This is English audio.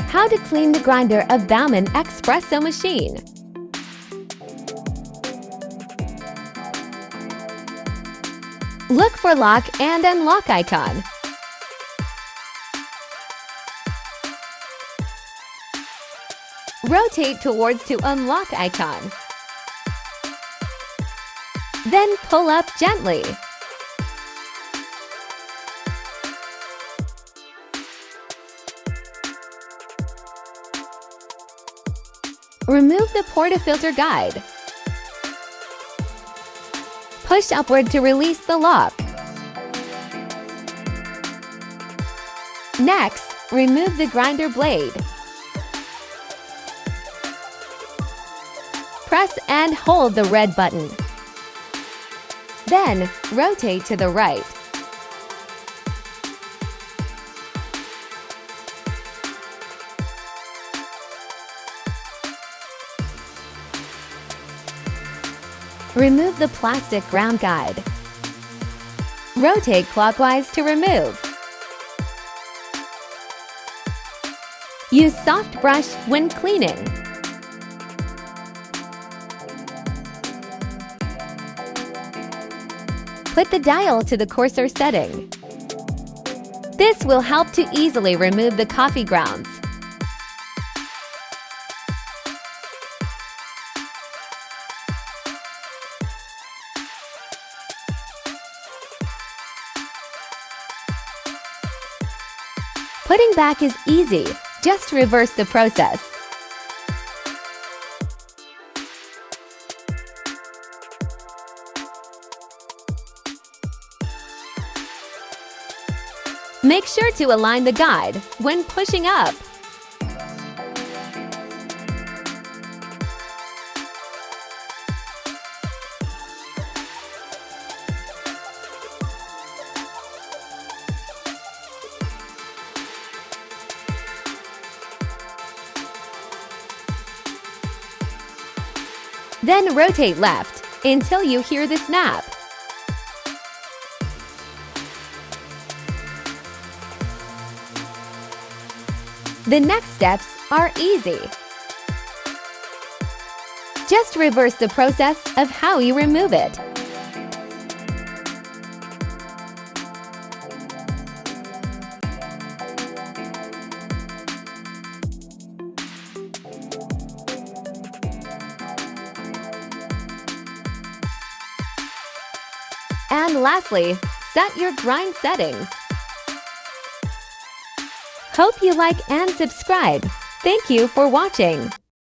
How to clean the grinder of Baumann Espresso Machine. Look for lock and unlock icon. Rotate towards to unlock icon. Then pull up gently. Remove the portafilter guide. Push upward to release the lock. Next, remove the grinder blade. Press and hold the red button. Then, rotate to the right. Remove the plastic ground guide. Rotate clockwise to remove. Use soft brush when cleaning. Put the dial to the coarser setting. This will help to easily remove the coffee grounds. Putting back is easy, just reverse the process. Make sure to align the guide when pushing up. Then rotate left until you hear the snap. The next steps are easy. Just reverse the process of how you remove it. And lastly, set your grind settings. Hope you like and subscribe. Thank you for watching.